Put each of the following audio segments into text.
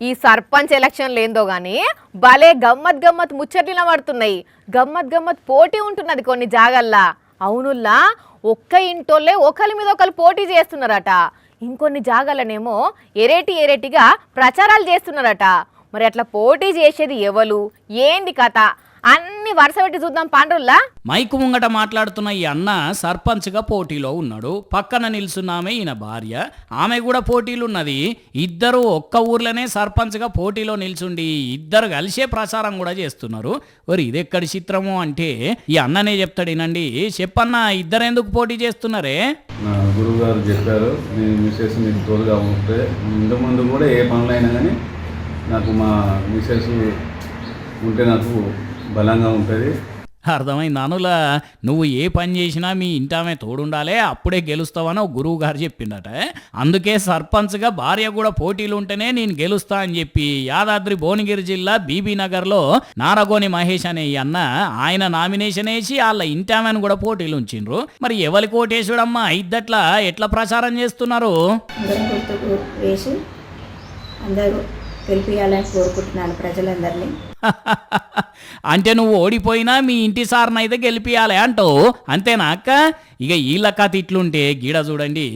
ఈ సర్పంచ్ ఎలక్షన్లు ఏందో గానీ భలే గమ్మత్ ముచ్చట్లిన పడుతున్నాయి. గమ్మత్ పోటీ ఉంటున్నది కొన్ని జాగల్లా. అవునుల్లా ఒక్క ఇంటోళ్ళే ఒకరి మీద ఒకరు పోటీ చేస్తున్నారట. ఇంకొన్ని జాగలనేమో ఎరేటిగా ప్రచారాలు చేస్తున్నారట. మరి అట్లా పోటీ చేసేది ఎవరు, ఏంది కథ అన్ని వరుస పెట్టి చూద్దాం పాండ్రుల్లా. మైకు ముంగట మాట్లాడుతున్న ఈ అన్న సర్పంచ్గా పోటీలో ఉన్నాడు. పక్కన నిల్చున్నామే ఈయన భార్య, ఆమె కూడా పోటీలున్నది. ఇద్దరు ఒక్క ఊర్లోనే సర్పంచ్గా పోటీలో నిల్చుండి ఇద్దరు కలిసే ప్రచారం కూడా చేస్తున్నారు. మరి ఇదెక్కడి చిత్రము అంటే ఈ అన్ననే చెప్తాడేనండి. చెప్పన్న, ఇద్దరెందుకు పోటీ చేస్తున్నారే? నా గురువు గారు చెప్పారు, నేను మిస్సెస్ మీకు తోడుగా ఉంటే ముందు కూడా ఏ పనులైనా కానీ నాకు మా మిస్సెస్ ఉంటే నాకు బలంగా ఉంటుంది. అర్థమైంది అనులా, నువ్వు ఏ పని చేసినా మీ ఇంటామే తోడుండాలే, అప్పుడే గెలుస్తావని ఒక గురువు గారు చెప్పిండట. అందుకే సర్పంచ్గా భార్య కూడా పోటీలు ఉంటేనే నేను గెలుస్తా అని చెప్పి యాదాద్రి భువనగిరి జిల్లా బీబీ నగర్లో నారగోని మహేష్ అనే ఈ అన్న ఆయన నామినేషన్ వేసి వాళ్ళ ఇంటామని కూడా పోటీలు ఉంచిండ్రు. మరి ఎవరికి ఓటేసుడమ్మా ఇద్దట్లా ఎట్లా ప్రచారం చేస్తున్నారు? అందరూ గెలిపియాలని కోరుకుంటున్నాను ప్రజలందరినీ. అంటే నువ్వు ఓడిపోయినా మీ ఇంటి సార్నైతే గెలిపియాలి అంటావు, అంతేనా అక్క? ఇక వీళ్ళ కథ ఇట్లుంటే గీడ చూడండి,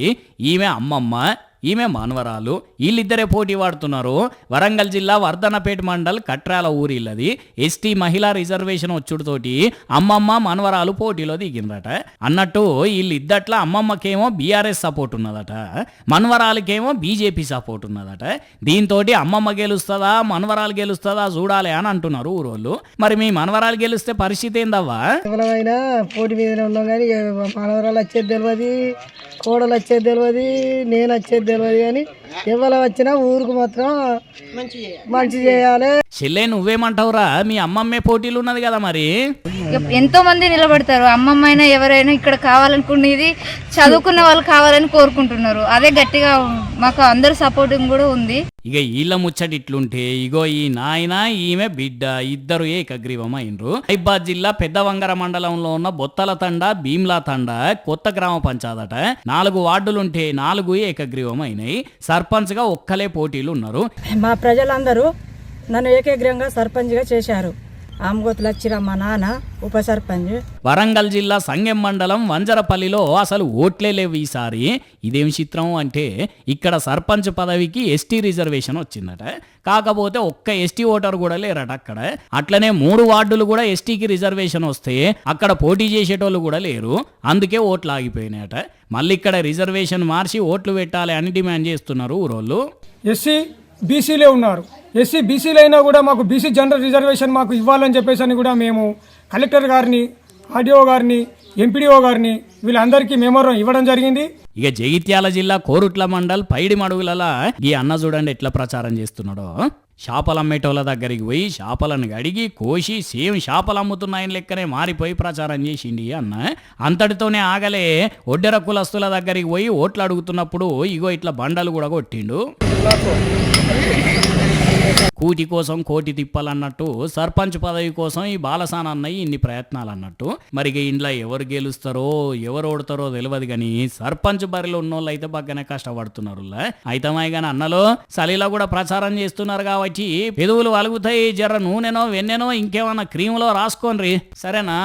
ఈమె అమ్మమ్మ, ఈమె మానవరాలు, వీళ్ళిద్దరే పోటీ పడుతున్నారు. వరంగల్ జిల్లా వర్ధనపేట మండల్ కట్రాల ఊరిల్లది. ఎస్టీ మహిళా రిజర్వేషన్ వచ్చుడుతోటి అమ్మమ్మ మనవరాలు పోటీలో దిగిందట. అన్నట్టు వీళ్ళిద్దట్ల అమ్మమ్మకేమో బీఆర్ఎస్ సపోర్ట్ ఉన్నదట, మనవరాలకేమో బీజేపీ సపోర్ట్ ఉన్నదట. దీంతో అమ్మమ్మ గెలుస్తుందా మనవరాలు గెలుస్తుందా చూడాలి అని అంటున్నారు ఊరోళ్ళు. మరి మీ మనవరాలు గెలిస్తే పరిస్థితి ఏందవ్వా? ఎవరైనా పోటీ మీద ఉన్నాం కానీ మనవరాలు వచ్చేది తెలియదు, కోడలు వచ్చేది తెలియదు, నేను వచ్చేది తెలియదు. కానీ ఎవరు వచ్చినా ఊరికి మాత్రం మంచి చేయాలి. చెల్లె నువ్వేమంటావురా? మీ అమ్మమ్మే పోటీలు ఉన్నది కదా. మరి ఎంతో మంది నిలబడతారు. అమ్మమ్మ అయినా ఎవరైనా ఇక్కడ కావాలనుకునేది చదువుకున్న వాళ్ళు కావాలని కోరుకుంటున్నారు. అదే గట్టిగా మాకు అందరు సపోర్టింగ్ కూడా ఉంది. ఇక వీళ్ళ ముచ్చటి ఇట్లుంటే ఇగో ఈ నాయన ఈమె బిడ్డ ఇద్దరు ఏకగ్రీవం అయినరు. హైబాద్ జిల్లా పెద్దవంగర మండలంలో ఉన్న బొత్తల తండ, భీమ్లా తండ కొత్త గ్రామ పంచాయతట. 4 వార్డులుంటే 4 ఏకగ్రీవం అయినాయి. సర్పంచ్ గా ఒక్కలే పోటీలు ఉన్నారు. మా ప్రజలందరూ నన్ను ఏకగ్రీవంగా సర్పంచ్గా చేశారు. ఆమగోతులు వచ్చిన మా నాన్న ఉప సర్పంచ్. వరంగల్ జిల్లా సంగెం మండలం వంజరపల్లిలో అసలు ఓట్లే లేవు ఈసారి. ఇదేం చిత్రం అంటే ఇక్కడ సర్పంచ్ పదవికి ఎస్టీ రిజర్వేషన్ వచ్చిందట. కాకపోతే ఒక్క ఎస్టీ ఓటర్ కూడా లేరట అక్కడ. అట్లనే 3 వార్డులు కూడా ఎస్టీకి రిజర్వేషన్ వస్తే అక్కడ పోటీ చేసేటోళ్ళు కూడా లేరు. అందుకే ఓట్లు ఆగిపోయినాయట. మళ్ళీ ఇక్కడ రిజర్వేషన్ మార్చి ఓట్లు పెట్టాలి అని డిమాండ్ చేస్తున్నారు ఊరోళ్ళు. ఎస్సీ బీసీలే ఉన్నారు. ఎస్సీ బీసీలు అయినా కూడా మాకు బీసీ జనరల్ రిజర్వేషన్ మాకు ఇవ్వాలని చెప్పేసి అని కూడా మేము కలెక్టర్ గారిని, ఆర్డీఓ గారిని, ఎంపీడీఓ గారిని వీళ్ళందరికీ మెమోరం ఇవ్వడం జరిగింది. ఇక జగిత్యాల జిల్లా కోరుట్ల మండల్ పైడి మడుగులలో ఈ అన్న చూడండి ఎట్లా ప్రచారం చేస్తున్నాడో. చేపలు అమ్మేటోళ్ళ దగ్గరికి పోయి చేపలను అడిగి కోసి సేమ్ చేపలు అమ్ముతున్నాయని లెక్కనే మారిపోయి ప్రచారం చేసిండి అన్న. అంతటితోనే ఆగలే. ఒడ్డెర కులస్తుల దగ్గరికి పోయి ఓట్లు అడుగుతున్నప్పుడు ఇగో ఇట్లా బండలు కూడా కొట్టిండు. కూటి కోసం కోటి తిప్పాలన్నట్టు సర్పంచ్ పదవి కోసం ఈ బాలసాన అన్నయ్య ఇన్ని ప్రయత్నాలు అన్నట్టు. మరి ఇంట్లో ఎవరు గెలుస్తారో ఎవరు ఓడతారో తెలియదు కానీ సర్పంచ్ బరిలో ఉన్నోళ్ళు అయితే బాగానే కష్టపడుతున్నారు. అయితమాయి కానీ అన్నలో చలిలో కూడా ప్రచారం చేస్తున్నారు కాబట్టి పెదవులు వలుగుతాయి. జర నూనెనో వెన్నెనో ఇంకేమన్నా క్రీములో రాసుకోండి, సరేనా?